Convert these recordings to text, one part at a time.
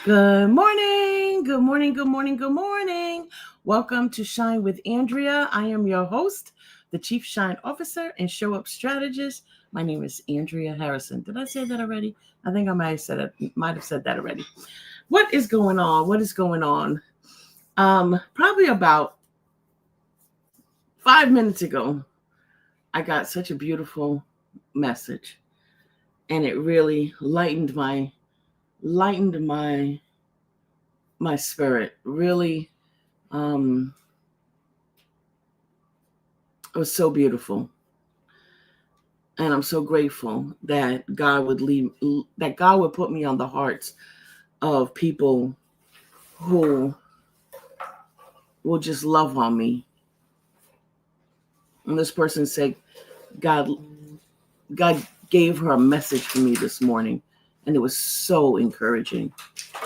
Good morning. Good morning. Good morning. Good morning. Welcome to Shine with Andrea. I am your host, the Chief Shine Officer and Show Up Strategist. My name is Andrea Harrison. Did I say that already? I think I might have said that already. What is going on? What is going on? Probably about 5 minutes ago, I got such a beautiful message, and it really lightened my spirit. Really, um, it was so beautiful, and I'm so grateful that God would put me on the hearts of people who will just love on me. And this person said, God, God gave her a message for me this morning, and it was so encouraging,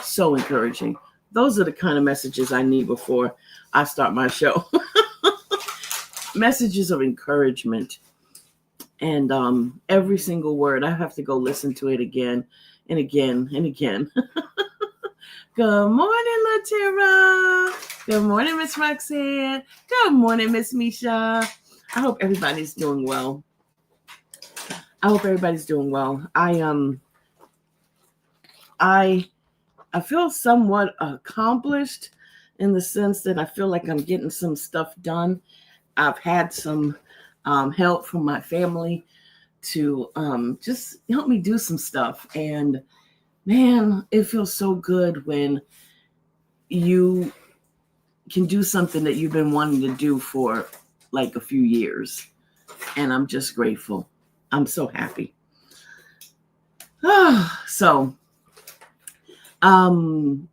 so encouraging. Those are the kind of messages I need before I start my show. Messages of encouragement. And every single word, I have to go listen to it again and again and again. Good morning, Latira. Good morning, Miss Roxanne. Good morning, Miss Misha. I hope everybody's doing well. I feel somewhat accomplished in the sense that I feel like I'm getting some stuff done. I've had some help from my family to just help me do some stuff. And man, it feels so good when you can do something that you've been wanting to do for like a few years. And I'm just grateful. I'm so happy. So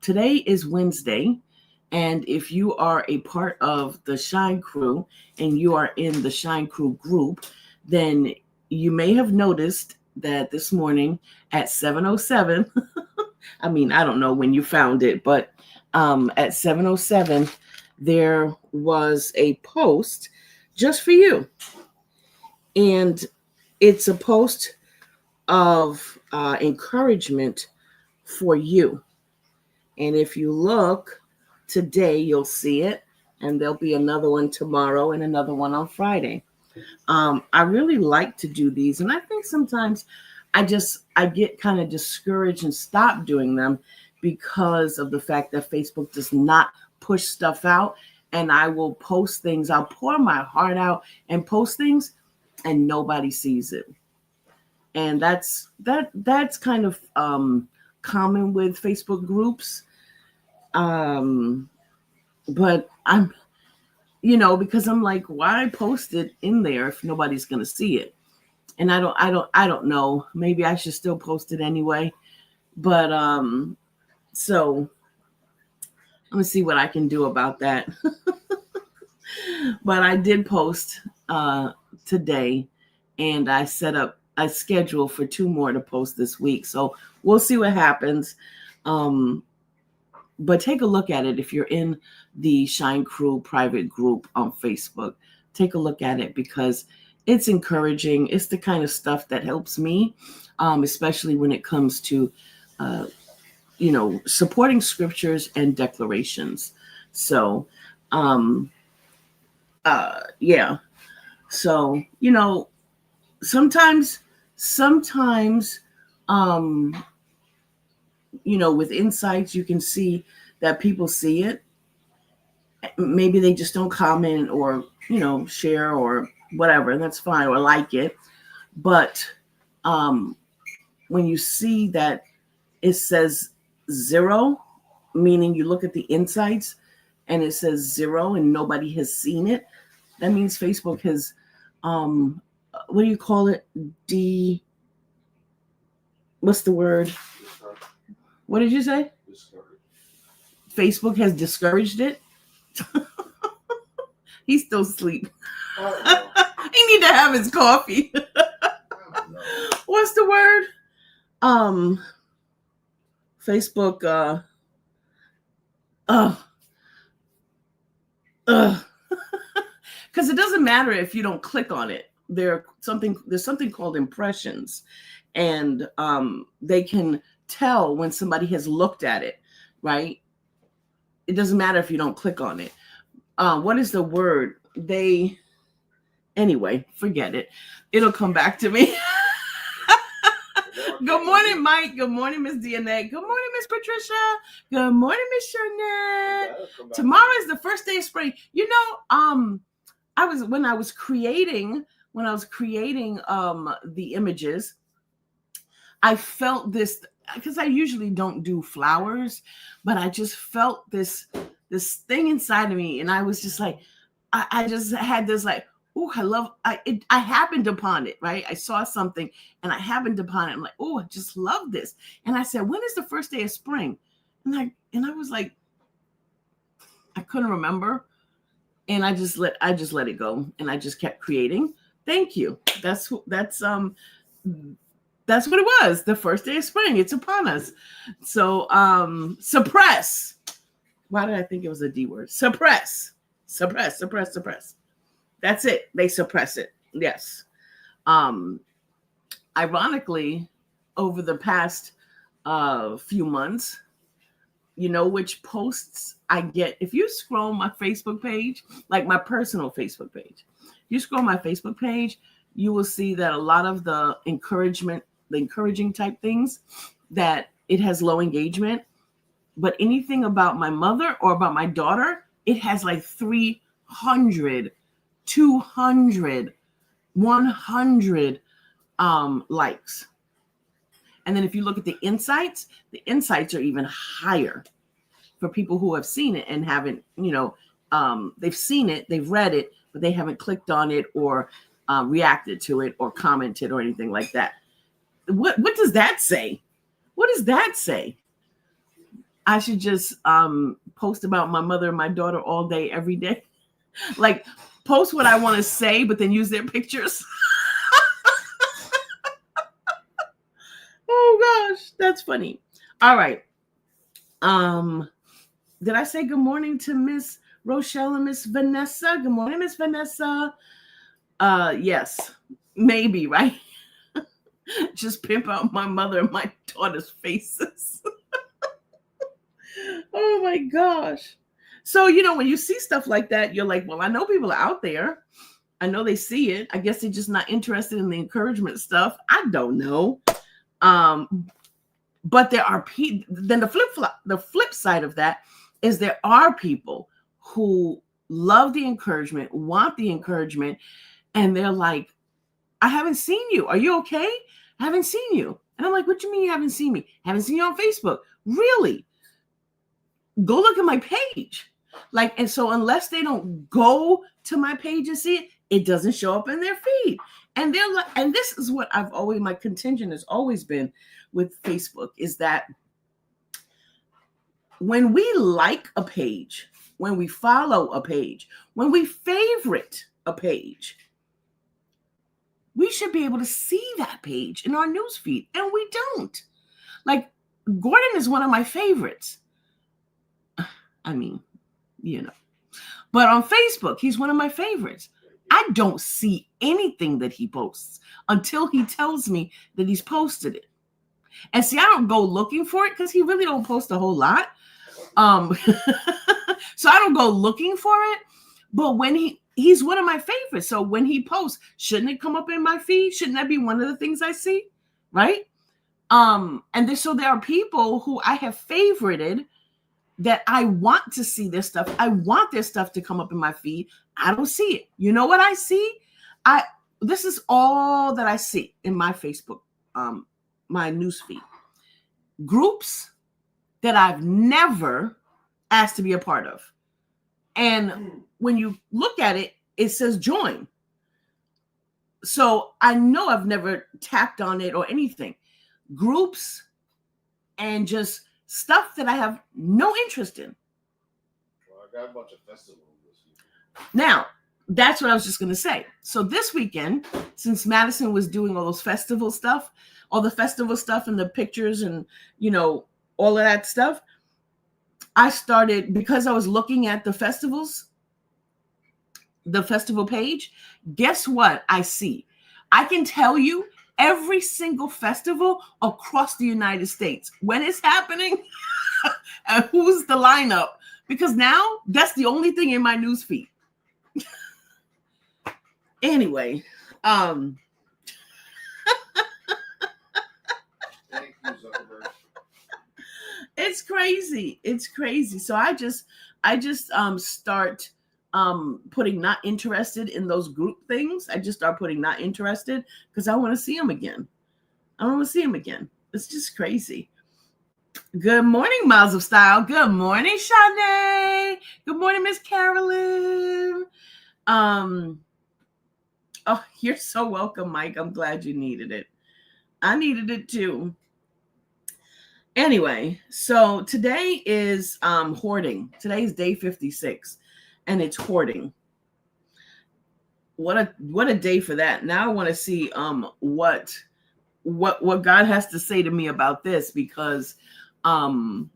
today is Wednesday. And if you are a part of the Shine Crew and you are in the Shine Crew group, then you may have noticed that this morning at 7:07, I mean, I don't know when you found it, but at 7:07, there was a post just for you. And it's a post of encouragement for you. And if you look today, you'll see it. And there'll be another one tomorrow and another one on Friday. I really like to do these. And I think sometimes I get kind of discouraged and stop doing them because of the fact that Facebook does not push stuff out. And I will post things. I'll pour my heart out and post things, and nobody sees it. And that's kind of common with Facebook groups. But I'm, because I'm like, why post it in there if nobody's gonna see it? And I don't know. Maybe I should still post it anyway. But so I'm gonna see what I can do about that. But I did post today, and I set up a schedule for 2 more to post this week. So we'll see what happens. But take a look at it if you're in the Shine Crew private group on Facebook. Take a look at it because it's encouraging. It's the kind of stuff that helps me, especially when it comes to, supporting scriptures and declarations. So, yeah. So, sometimes, with insights, you can see that people see it. Maybe they just don't comment or, share or whatever, and that's fine, or like it. But when you see that it says 0, meaning you look at the insights and it says 0 and nobody has seen it, that means Facebook has, what do you call it? What's the word? What did you say? Facebook has discouraged it. He's still asleep. He need to have his coffee. What's the word? Facebook. Because it doesn't matter if you don't click on it. There's something called impressions, and they can tell when somebody has looked at it. right? It doesn't matter if you don't click on it. What is the word? Anyway, forget it. It'll come back to me. Good morning, Mike. Good morning, Miss DNA. Good morning, Miss Patricia. Good morning, Miss Sharnette. Tomorrow is the first day of spring. You know, when I was creating the images, I felt this, because I usually don't do flowers, but I just felt this thing inside of me, and I was just like, I just had this like, oh, I happened upon it, right? I saw something and I happened upon it. I'm like, oh, I just love this. And I said, when is the first day of spring? And I was like, I couldn't remember. And I just let it go. And I just kept creating. Thank you. That's what it was. The first day of spring. It's upon us. So suppress. Why did I think it was a D word? Suppress. That's it. They suppress it. Yes. Ironically, over the past few months, you know which posts I get. If you scroll my Facebook page, like my personal Facebook page, you scroll my Facebook page, you will see that a lot of the encouraging type things, that it has low engagement. But anything about my mother or about my daughter, it has like 300, 200, 100 likes. And then if you look at the insights are even higher for people who have seen it and haven't, they've seen it, they've read it, but they haven't clicked on it or reacted to it or commented or anything like that. What does that say? What does that say? I should just post about my mother and my daughter all day, every day. Like, post what I want to say, but then use their pictures. Oh gosh, that's funny. All right. Did I say good morning to Miss Rochelle and Miss Vanessa? Good morning, Miss Vanessa. Yes, maybe, right? Just pimp out my mother and my daughter's faces. Oh my gosh. So, when you see stuff like that, you're like, well, I know people are out there. I know they see it. I guess they're just not interested in the encouragement stuff. I don't know. But there are people. Then the flip side of that is there are people who love the encouragement, want the encouragement, and they're like, I haven't seen you. Are you okay? I haven't seen you. And I'm like, what do you mean you haven't seen me? I haven't seen you on Facebook. Really? Go look at my page. Like, and so unless they don't go to my page and see it, it doesn't show up in their feed. And they're like, and this is what my contention has always been with Facebook, is that when we like a page, when we follow a page, when we favorite a page, we should be able to see that page in our newsfeed, and we don't. Like, Gordon is one of my favorites. I mean, but on Facebook, he's one of my favorites. I don't see anything that he posts until he tells me that he's posted it. And see, I don't go looking for it because he really don't post a whole lot. So I don't go looking for it. But when he's one of my favorites. So when he posts, shouldn't it come up in my feed? Shouldn't that be one of the things I see? Right? So there are people who I have favorited that I want to see their stuff. I want their stuff to come up in my feed. I don't see it. You know what I see? This is all that I see in my Facebook, my news feed. Groups that I've never asked to be a part of. And when you look at it, it says join. So I know I've never tapped on it or anything. Groups and just stuff that I have no interest in. Well, I got a bunch of festivals this weekend. Now, that's what I was just going to say. So this weekend, since Madison was doing all those festival stuff, all the festival stuff and the pictures and, all of that stuff, I started, because I was looking at the festivals, the festival page, guess what I see? I can tell you every single festival across the United States. When it's happening and who's the lineup. Because now that's the only thing in my newsfeed. Anyway, Thank you, Zuckerberg. it's crazy. It's crazy. So I just start putting not interested in those group things. I just start putting not interested because I want to see them again. I don't want to see them again. It's just crazy. Good morning, Miles of Style. Good morning, Shanae. Good morning, Miss Carolyn. Oh, you're so welcome, Mike. I'm glad you needed it. I needed it too. Anyway, so today is hoarding. Today's day 56, and it's hoarding. What a day for that. Now I want to see what God has to say to me about this, because you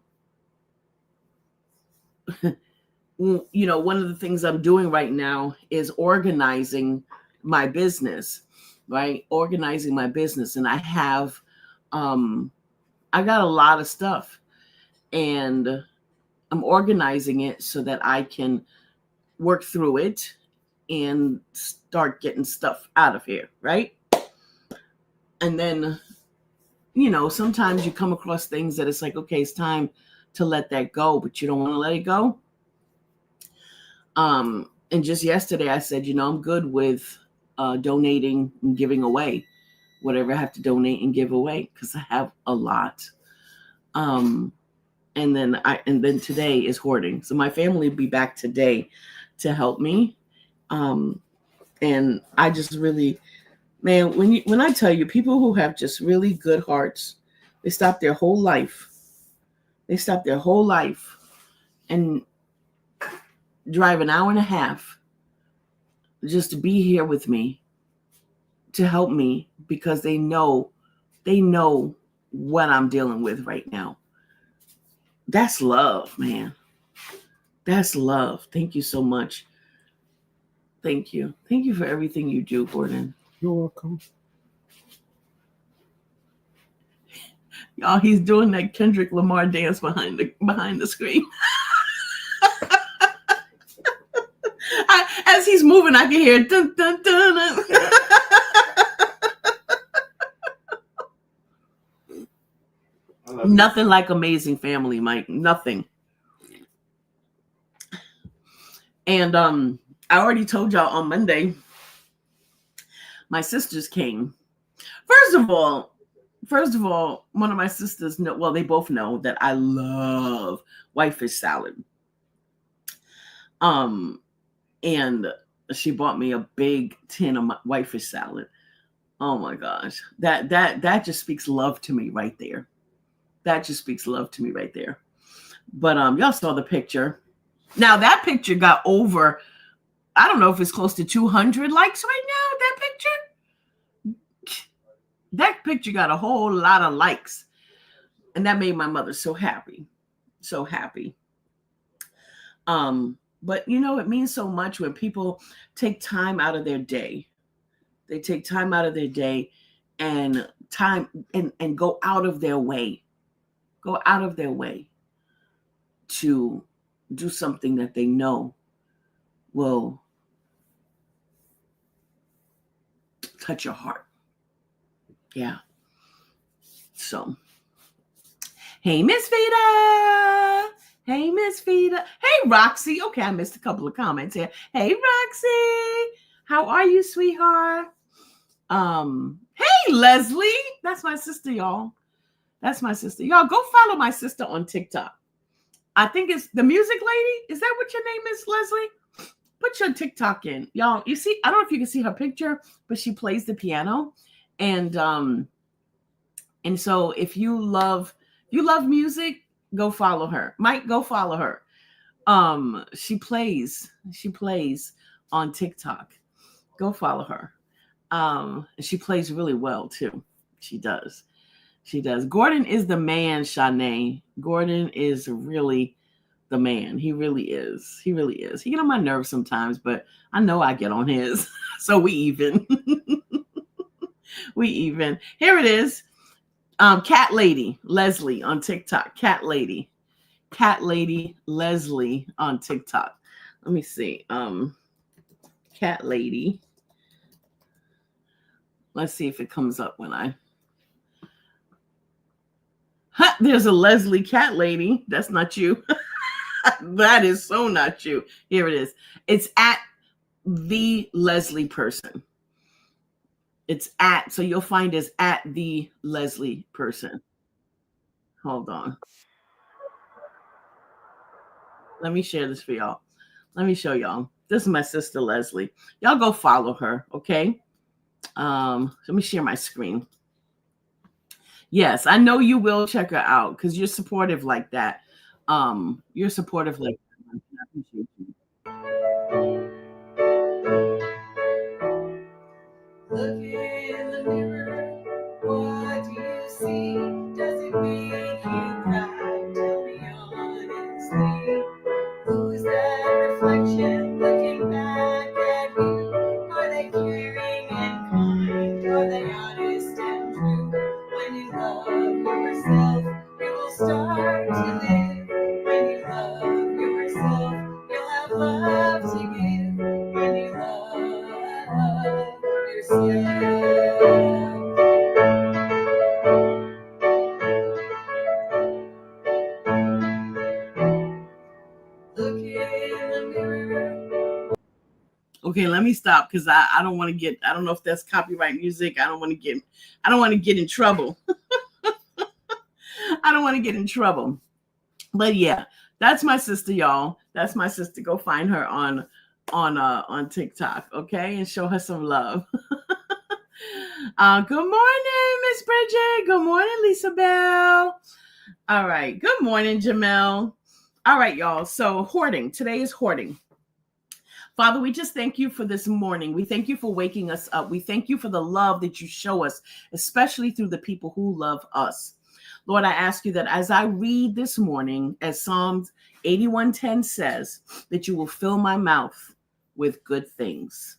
know, one of the things I'm doing right now is organizing my business, right? Organizing my business. And I have, I got a lot of stuff, and I'm organizing it so that I can work through it and start getting stuff out of here, right? And then, you know, sometimes you come across things that it's like, okay, it's time to let that go, but you don't want to let it go. And just yesterday I said, you know, I'm good with donating and giving away whatever I have to donate and give away, because I have a lot. And then today is hoarding. So my family will be back today to help me. And I just really, man, when I tell you, people who have just really good hearts, they stop their whole life. They stop their whole life and drive an hour and a half just to be here with me, to help me, because they know what I'm dealing with right now. That's love, man. That's love. Thank you so much. Thank you. Thank you for everything you do, Gordon. You're welcome. Y'all, he's doing that Kendrick Lamar dance behind the screen. As he's moving, I can hear dun, dun, dun, dun. Nothing like Amazing Family, Mike. Nothing. And I already told y'all on Monday, my sisters came. First of all, one of my sisters they both know that I love whitefish salad. And she bought me a big tin of whitefish salad. Oh my gosh. That just speaks love to me right there. That just speaks love to me right there. But y'all saw the picture. Now that picture got over, I don't know if it's close to 200 likes right now, that picture. That picture got a whole lot of likes. And that made my mother so happy. So happy. But you know, it means so much when people take time out of their day. They take time out of their day and go out of their way. Go out of their way to do something that they know will touch your heart. Yeah. So, hey, Miss Vita. Hey, Miss Vita. Hey, Roxy. Okay, I missed a couple of comments here. Hey, Roxy. How are you, sweetheart? Hey, Leslie. That's my sister, y'all. That's my sister. Y'all, go follow my sister on TikTok. I think it's the music lady. Is that what your name is, Leslie? Put your TikTok in. Y'all, you see, I don't know if you can see her picture, but she plays the piano. And so if you love music, go follow her. Mike, go follow her. She plays on TikTok. Go follow her. She plays really well too. She does. Gordon is the man, Shanae. Gordon is really the man. He really is. He get on my nerves sometimes, but I know I get on his. So we even. We even. Here it is. Cat Lady Leslie on TikTok. Cat Lady Leslie on TikTok. Let me see. Cat Lady. Let's see if it comes up when I. There's a Leslie Cat Lady. That's not you. That is so not you. Here it is. It's at the Leslie person. It's at, so you'll find us at the Leslie person. Hold on. Let me share this for y'all. Let me show y'all. This is my sister Leslie. Y'all go follow her, okay? Let me share my screen. Yes, I know you will check her out because you're supportive like that. You're supportive like that. I appreciate you. Look in the mirror. What do you see? Does it make you cry? Tell me honestly. Who's that reflection looking back at you? Are they caring and kind? Are they honest and true? When you love yourself, you will start to live. When you love yourself, you'll have love to give. When you love yourself. Look in the mirror. Okay, let me stop because I don't want to get, I don't know if that's copyright music. I don't want to get in trouble. I don't want to get in trouble. But yeah, that's my sister, y'all. That's my sister. Go find her on TikTok, okay, and show her some love. Good morning, Miss Bridget. Good morning, Lisa Bell. All right. Good morning, Jamel. All right, y'all. So hoarding. Today is hoarding. Father, we just thank you for this morning. We thank you for waking us up. We thank you for the love that you show us, especially through the people who love us. Lord, I ask you that as I read this morning, as Psalms 81:10 says, that you will fill my mouth with good things.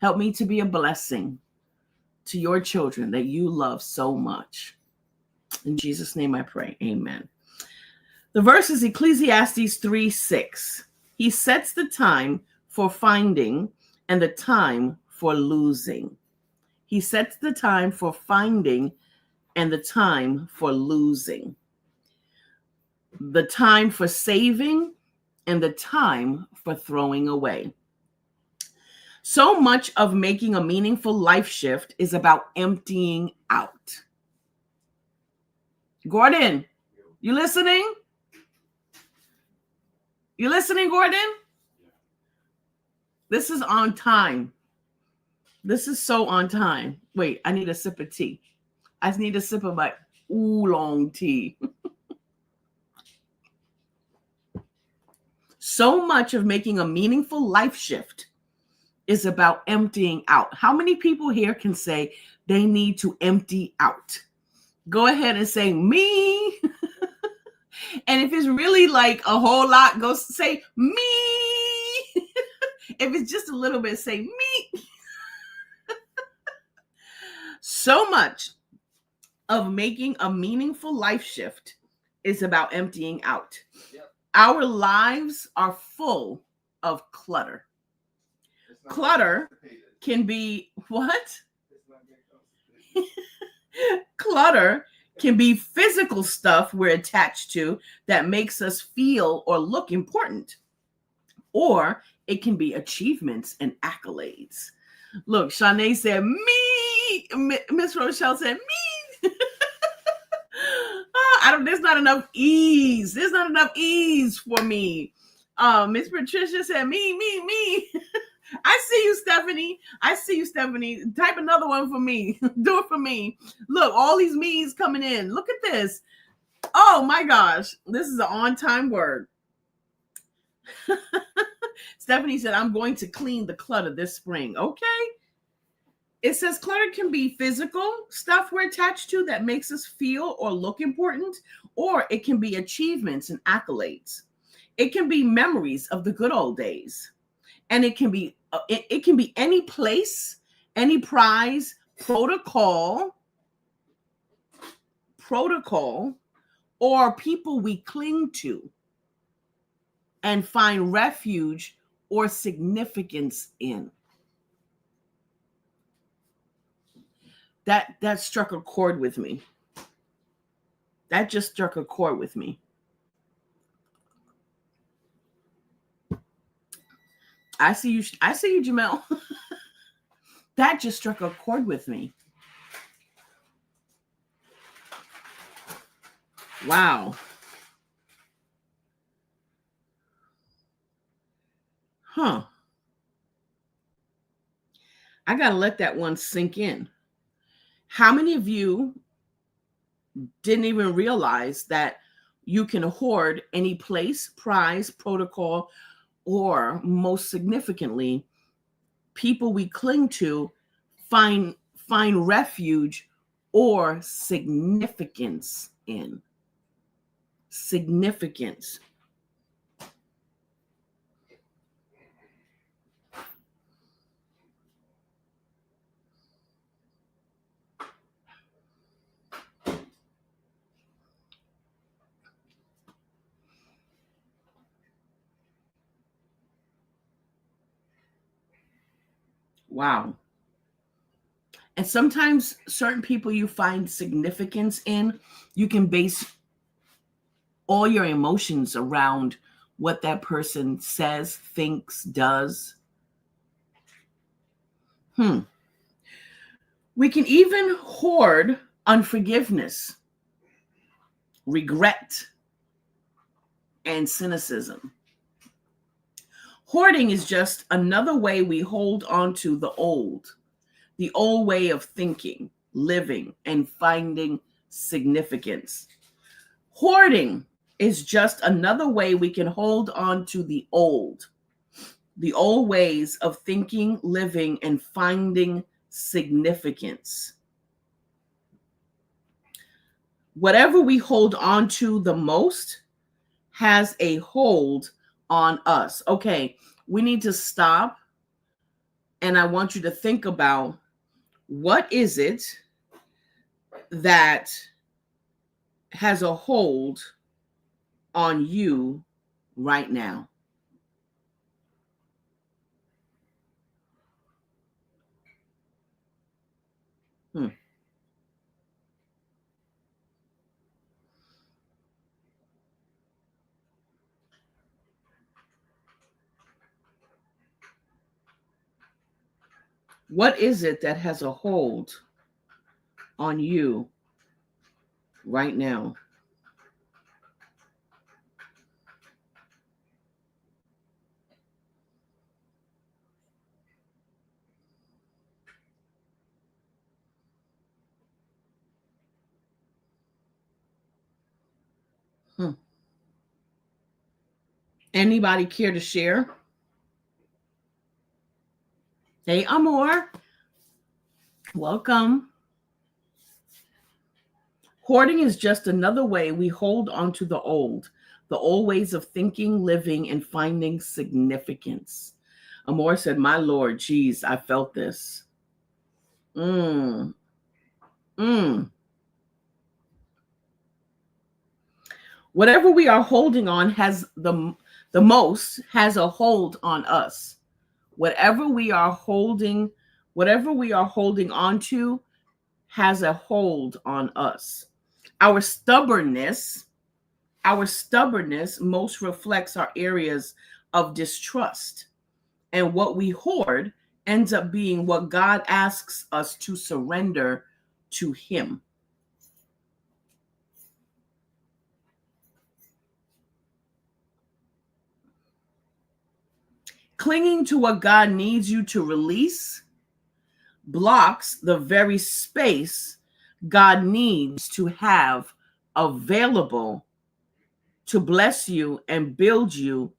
Help me to be a blessing to your children that you love so much. In Jesus' name I pray. Amen. The verse is Ecclesiastes 3:6. He sets the time for finding and the time for losing. He sets the time for finding and the time for losing. The time for saving and the time for throwing away. So much of making a meaningful life shift is about emptying out. Gordon, you listening? You listening, Gordon? This is on time. This is so on time. Wait, I need a sip of tea. I need a sip of my oolong tea. So much of making a meaningful life shift is about emptying out. How many people here can say they need to empty out? Go ahead and say me. And if it's really like a whole lot, go say me. If it's just a little bit, say me. So much of making a meaningful life shift is about emptying out. Yep. Our lives are full of clutter. Clutter can be what? Clutter can be physical stuff we're attached to that makes us feel or look important. Or it can be achievements and accolades. Look, Shanae said, me. Miss Rochelle said, me. There's not enough ease. There's not enough ease for me. Miss Patricia said, me. I see you, Stephanie. Type another one for me. Do it for me. Look, all these me's coming in. Look at this. Oh my gosh. This is an on-time word. Stephanie said, I'm going to clean the clutter this spring. Okay. It says clutter can be physical stuff we're attached to that makes us feel or look important, or it can be achievements and accolades. It can be memories of the good old days. And it can be any place, any prize, protocol, or people we cling to and find refuge or significance in. That struck a chord with me. That just struck a chord with me. I see you, Jamel. That just struck a chord with me. Wow. Huh. I got to let that one sink in. How many of you didn't even realize that you can hoard any place, prize, protocol, or most significantly, people we cling to, find refuge or significance in? Significance. Wow. And sometimes certain people you find significance in, you can base all your emotions around what that person says, thinks, does. We can even hoard unforgiveness, regret, and cynicism. Hoarding is just another way we hold on to the old way of thinking, living, and finding significance. Hoarding is just another way we can hold on to the old ways of thinking, living, and finding significance. Whatever we hold on to the most has a hold on us. Okay, we need to stop, and I want you to think about, what is it that has a hold on you right now? What is it that has a hold on you right now? Anybody care to share? Hey, Amor. Welcome. Hoarding is just another way we hold on to the old ways of thinking, living, and finding significance. Amor said, my Lord, geez, I felt this. Whatever we are holding on has the most has a hold on us. Whatever we are holding on to has a hold on us. Our stubbornness most reflects our areas of distrust. And what we hoard ends up being what God asks us to surrender to Him. Clinging to what God needs you to release blocks the very space God needs to have available to bless you and build you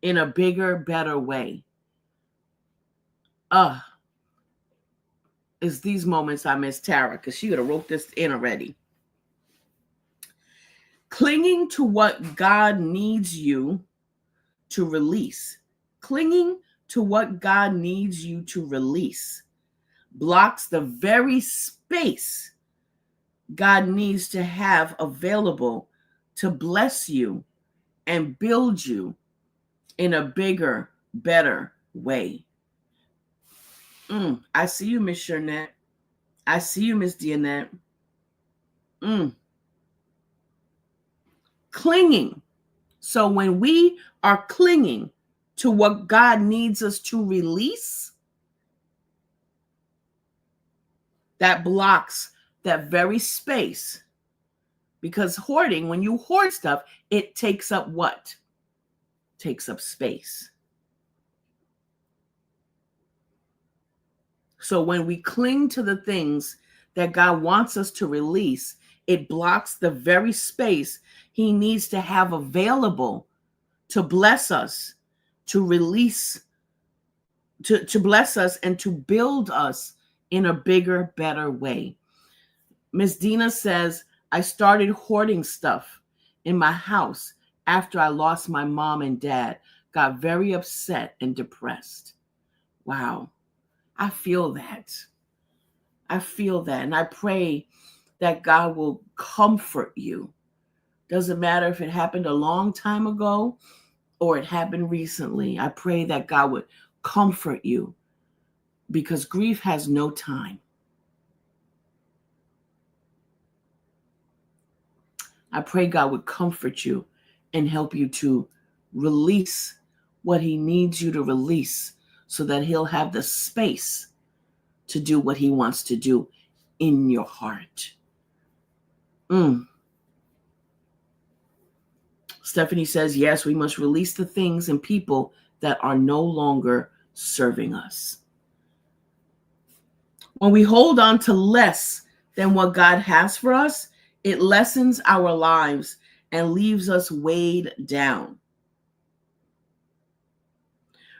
in a bigger, better way. It's these moments I miss Tara, because she would have wrote this in already. Clinging to what God needs you to release. Clinging to what God needs you to release blocks the very space God needs to have available to bless you and build you in a bigger, better way. I see you, Miss Shernette. I see you, Miss Dionette. Clinging. So when we are clinging to what God needs us to release, that blocks that very space. Because hoarding, when you hoard stuff, it takes up what? Takes up space. So when we cling to the things that God wants us to release, it blocks the very space he needs to have available to bless us, to release, to bless us and to build us in a bigger, better way. Miss Dina says, I started hoarding stuff in my house after I lost my mom and dad, got very upset and depressed. Wow. I feel that. I feel that. And I pray that God will comfort you. Doesn't matter if it happened a long time ago or it happened recently. I pray that God would comfort you because grief has no time. I pray God would comfort you and help you to release what he needs you to release so that he'll have the space to do what he wants to do in your heart. Stephanie says, yes, we must release the things and people that are no longer serving us. When we hold on to less than what God has for us, it lessens our lives and leaves us weighed down.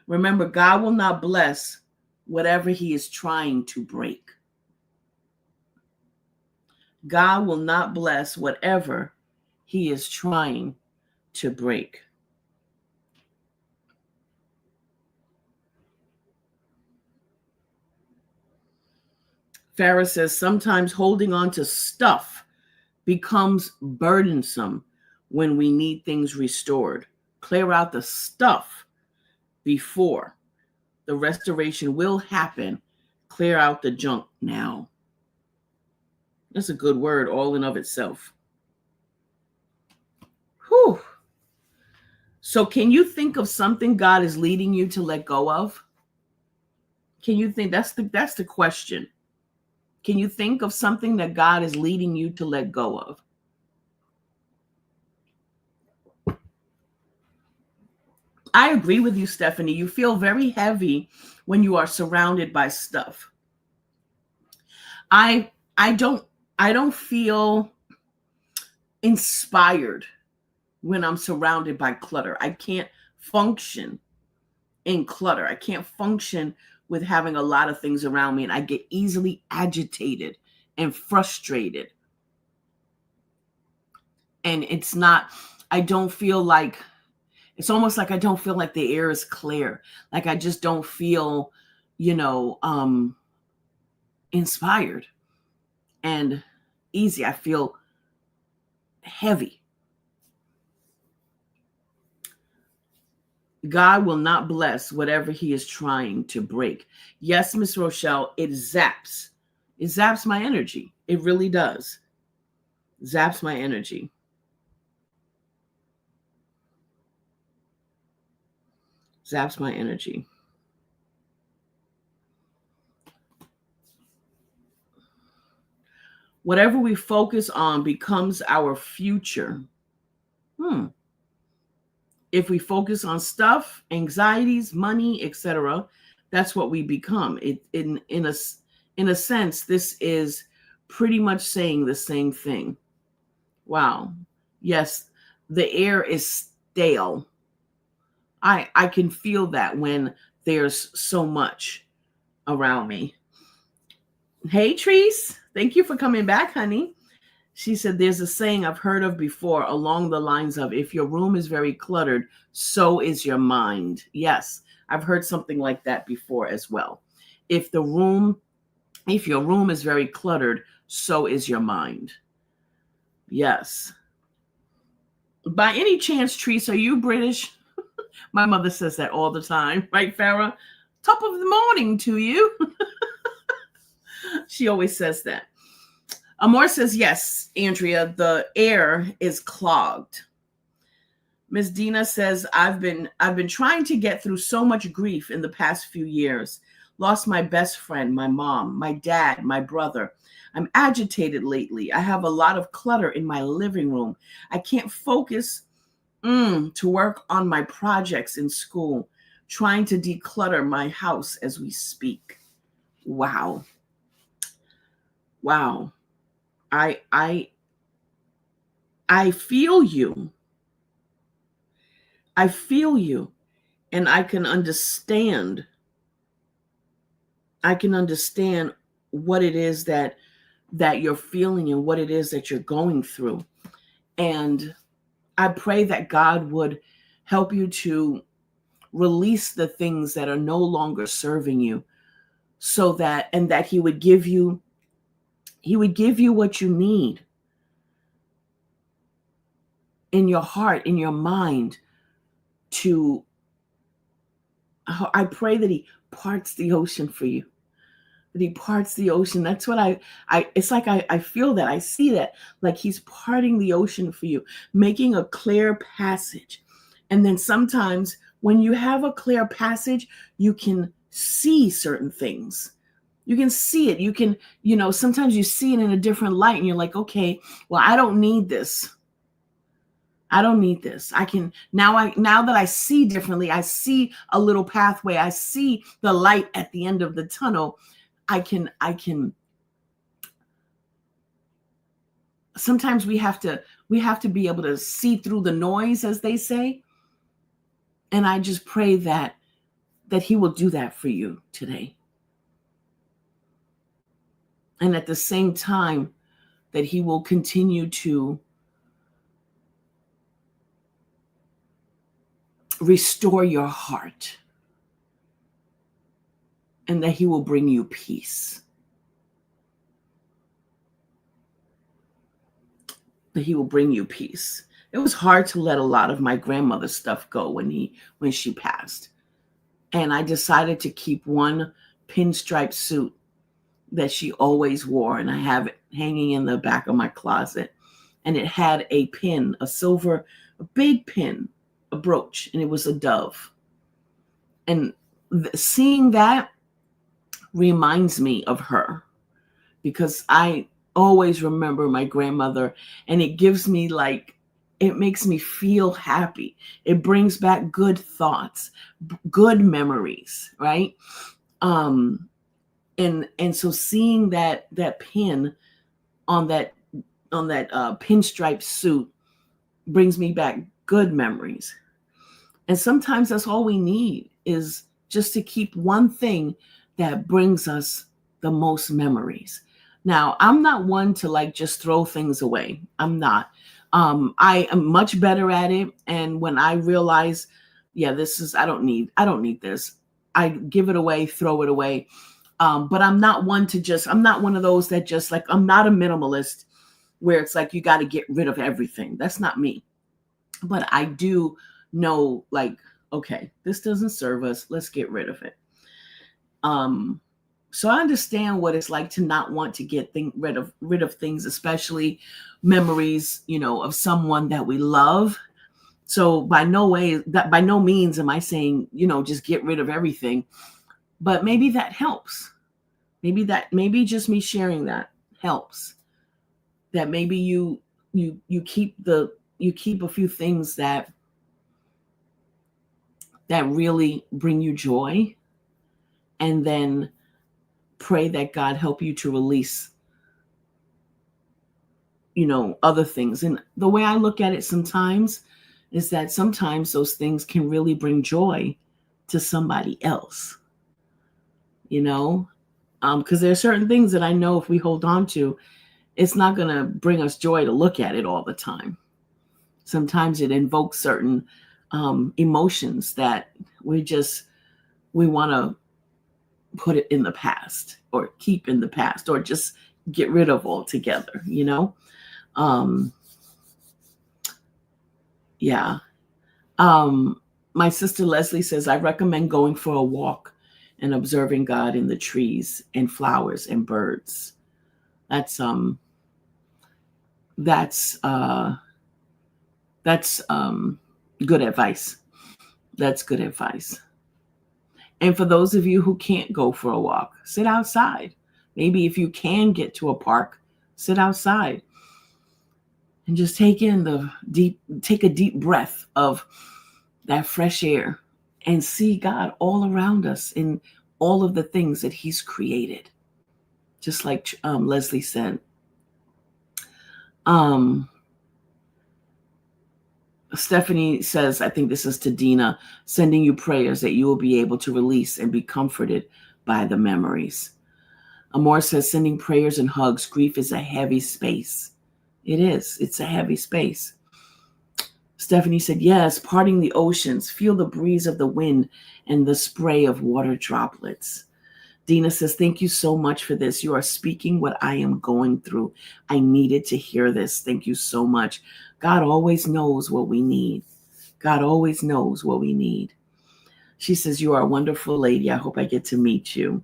Remember, God will not bless whatever he is trying to break. God will not bless whatever he is trying to break. Farah says, sometimes holding on to stuff becomes burdensome when we need things restored. Clear out the stuff before the restoration will happen. Clear out the junk now. That's a good word all in of itself. Whew. So can you think of something God is leading you to let go of? Can you think? That's the question. Can you think of something that God is leading you to let go of? I agree with you, Stephanie. You feel very heavy when you are surrounded by stuff. I don't feel inspired when I'm surrounded by clutter. I can't function in clutter. I can't function with having a lot of things around me, and I get easily agitated and frustrated. And it's almost like I don't feel like the air is clear. Like I just don't feel, inspired and easy. I feel heavy. God will not bless whatever he is trying to break. Yes, Miss Rochelle, it zaps. It zaps my energy. It really does. Zaps my energy. Zaps my energy. Whatever we focus on becomes our future. If we focus on stuff, anxieties, money, etc., that's what we become. In a sense, this is pretty much saying the same thing. Wow. Yes, the air is stale. I can feel that when there's so much around me. Hey, Treese. Thank you for coming back, honey. She said, there's a saying I've heard of before along the lines of, if your room is very cluttered, so is your mind. Yes, I've heard something like that before as well. If the room If your room is very cluttered, so is your mind. Yes. By any chance, Treese, are you British? My mother says that all the time, right, Farah? Top of the morning to you. She always says that. Amor says, yes, Andrea, the air is clogged. Miss Dina says, I've been trying to get through so much grief in the past few years. Lost my best friend, my mom, my dad, my brother. I'm agitated lately. I have a lot of clutter in my living room. I can't focus to work on my projects in school, trying to declutter my house as we speak. Wow. Wow. I feel you. I feel you, and I can understand. I can understand what it is that you're feeling and what it is that you're going through. And I pray that God would help you to release the things that are no longer serving you, so that he would give you what you need in your heart, in your mind. To I pray that he parts the ocean for you. That he parts the ocean. That's what I it's like I feel that. I see that, like he's parting the ocean for you, making a clear passage. And then sometimes when you have a clear passage, you can see certain things. You can see it. You can, sometimes you see it in a different light and you're like, okay, well, I don't need this. I don't need this. I can now that I see differently, I see a little pathway. I see the light at the end of the tunnel. I can sometimes we have to be able to see through the noise, as they say. And I just pray that he will do that for you today. And at the same time, that he will continue to restore your heart, and that he will bring you peace. That he will bring you peace. It was hard to let a lot of my grandmother's stuff go when she passed. And I decided to keep one pinstripe suit that she always wore, and I have it hanging in the back of my closet. And it had a pin, a big pin, a brooch, and it was a dove. And seeing that reminds me of her, because I always remember my grandmother, and it gives me it makes me feel happy. It brings back good thoughts, good memories, right? And so seeing that pin on that pinstripe suit brings me back good memories. And sometimes that's all we need, is just to keep one thing that brings us the most memories. Now, I'm not one to just throw things away. I'm not. I am much better at it. And when I realize, yeah, I don't need this, I give it away, throw it away. But I'm not one of those that just I'm not a minimalist where it's you got to get rid of everything. That's not me. But I do know, okay, this doesn't serve us. Let's get rid of it. So I understand what it's like to not want to get rid of things, especially memories, of someone that we love. So by no means am I saying, just get rid of everything. But maybe that helps. Maybe just me sharing that helps. That maybe you keep a few things that really bring you joy, and then pray that God help you to release, other things. And the way I look at it sometimes is that sometimes those things can really bring joy to somebody else, because there are certain things that I know if we hold on to, it's not going to bring us joy to look at it all the time. Sometimes it invokes certain emotions that we want to put it in the past or keep in the past or just get rid of altogether, you know? Yeah. My sister Leslie says, I recommend going for a walk and observing God in the trees and flowers and birds. That's that's good advice. That's good advice. And for those of you who can't go for a walk, sit outside. Maybe if you can get to a park, sit outside and just take a deep breath of that fresh air and see God all around us in all of the things that he's created. Just like Leslie said. Stephanie says, I think this is to Dina, sending you prayers that you will be able to release and be comforted by the memories. Amor says, sending prayers and hugs. Grief is a heavy space. It is. It's a heavy space. Stephanie said, yes, parting the oceans. Feel the breeze of the wind and the spray of water droplets. Dina says, thank you so much for this. You are speaking what I am going through. I needed to hear this. Thank you so much. God always knows what we need. God always knows what we need. She says, you are a wonderful lady. I hope I get to meet you.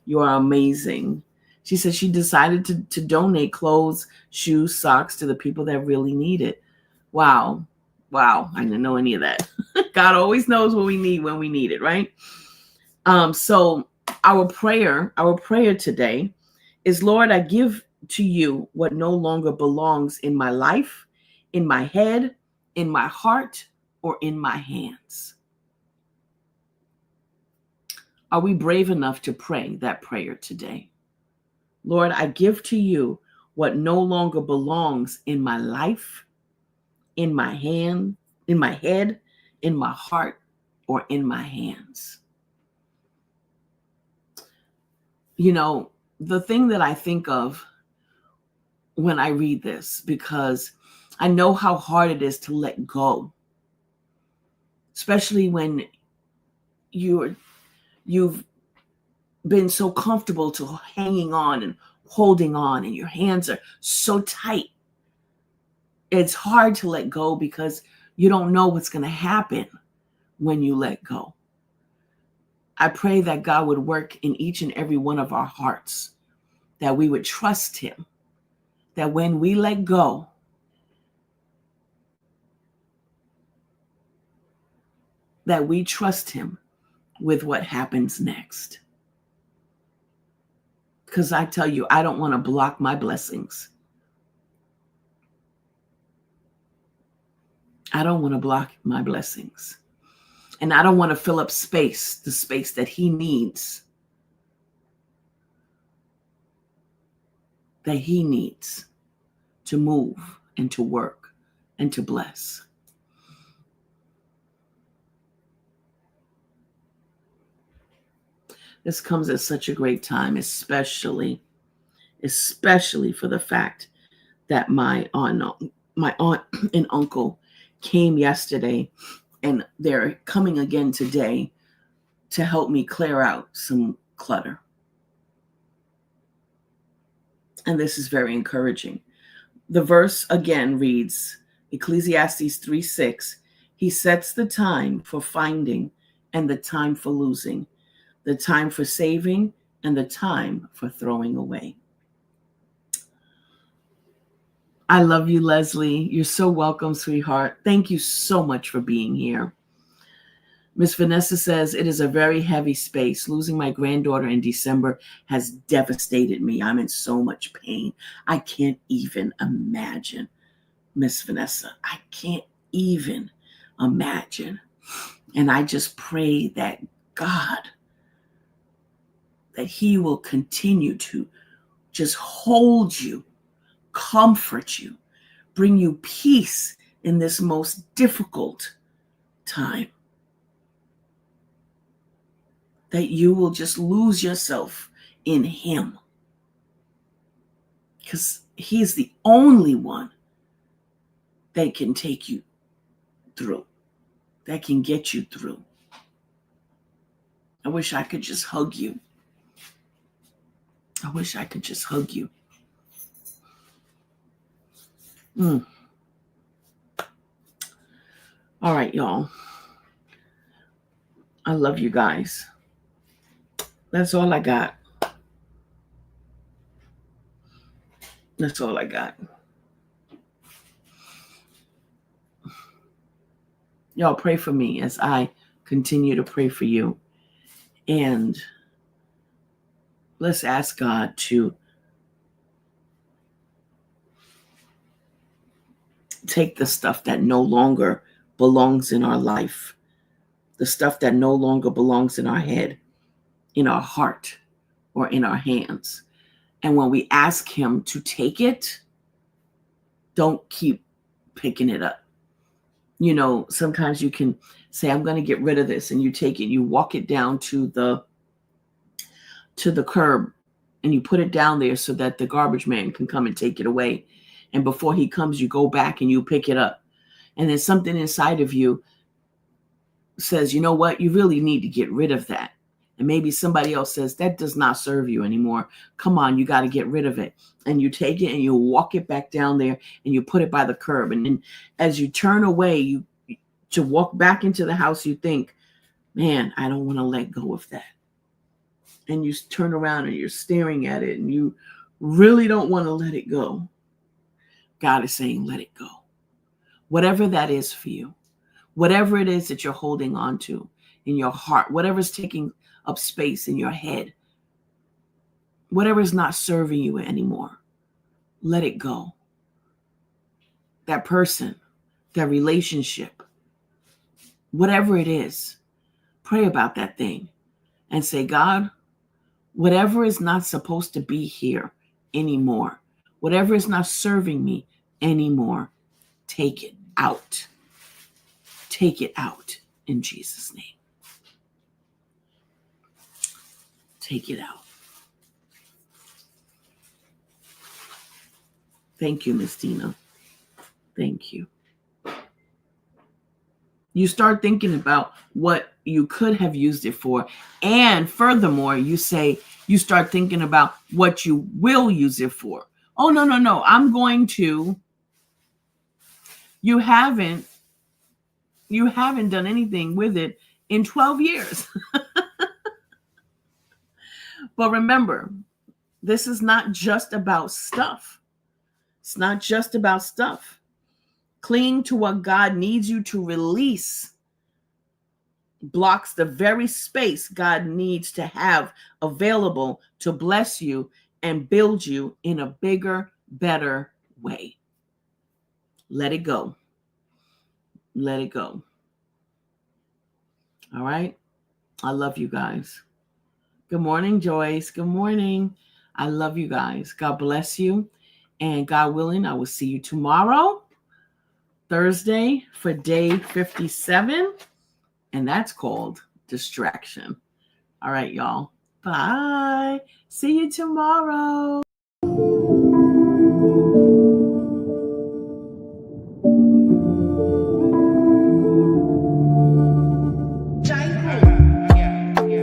You are amazing. She says she decided to donate clothes, shoes, socks to the people that really need it. Wow. Wow. I didn't know any of that. God always knows what we need when we need it, right? So our prayer today is, Lord, I give to you what no longer belongs in my life, in my head, in my heart, or in my hands. Are we brave enough to pray that prayer today? Lord, I give to you what no longer belongs in my life, in my hand, in my head, in my heart, or in my hands. You know, the thing that I think of when I read this, because I know how hard it is to let go, especially when you've been so comfortable to hanging on and holding on and your hands are so tight. It's hard to let go because you don't know what's going to happen when you let go. I pray that God would work in each and every one of our hearts, that we would trust him, that when we let go, that we trust him with what happens next. Because I tell you, I don't want to block my blessings. I don't want to block my blessings. And I don't want to fill up space, the space that he needs. That he needs to move and to work and to bless. This comes at such a great time, especially for the fact that my aunt and uncle came yesterday, and they're coming again today to help me clear out some clutter. And this is very encouraging. The verse again reads, Ecclesiastes 3:6, he sets the time for finding and the time for losing, the time for saving and the time for throwing away. I love you, Leslie. You're so welcome, sweetheart. Thank you so much for being here. Miss Vanessa says, it is a very heavy space. Losing my granddaughter in December has devastated me. I'm in so much pain. I can't even imagine, Miss Vanessa. I can't even imagine. And I just pray that God, that he will continue to just hold you, comfort you, bring you peace in this most difficult time. That you will just lose yourself in him. Because he's the only one that can take you through, that can get you through. I wish I could just hug you I wish I could just hug you. All right, y'all. I love you guys. That's all I got. That's all I got. Y'all pray for me as I continue to pray for you. And let's ask God to take the stuff that no longer belongs in our life, the stuff that no longer belongs in our head, in our heart, or in our hands. And when we ask him to take it, don't keep picking it up. You know, sometimes you can say, I'm going to get rid of this, and you take it, you walk it down to the curb, and you put it down there so that the garbage man can come and take it away. And before he comes, you go back and you pick it up. And then something inside of you says, you know what? You really need to get rid of that. And maybe somebody else says, that does not serve you anymore. Come on, you got to get rid of it. And you take it and you walk it back down there and you put it by the curb. And then as you turn away to walk back into the house, you think, man, I don't want to let go of that. And you turn around and you're staring at it and you really don't want to let it go. God is saying, let it go. Whatever that is for you, whatever it is that you're holding on to in your heart, whatever's taking up space in your head, whatever is not serving you anymore, let it go. That person, that relationship, whatever it is, pray about that thing and say, God, whatever is not supposed to be here anymore, whatever is not serving me anymore, take it out. Take it out in Jesus' name. Take it out. Thank you, Miss Tina. Thank you. You start thinking about what you could have used it for. And furthermore, you start thinking about what you will use it for. Oh, no. I'm going to. You haven't done anything with it in 12 years. But remember, this is not just about stuff. It's not just about stuff. Clinging to what God needs you to release blocks the very space God needs to have available to bless you and build you in a bigger, better way. Let it go. Let it go. All right? I love you guys. Good morning, Joyce. Good morning. I love you guys. God bless you. And God willing, I will see you tomorrow, Thursday, for day 57. And that's called distraction. All right, y'all. Bye. See you tomorrow.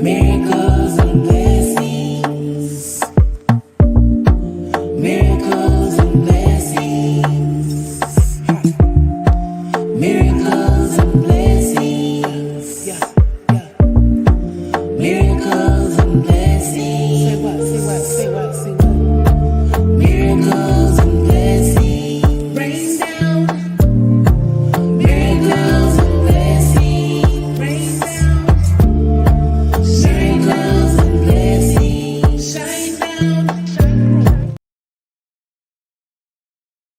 Miracles.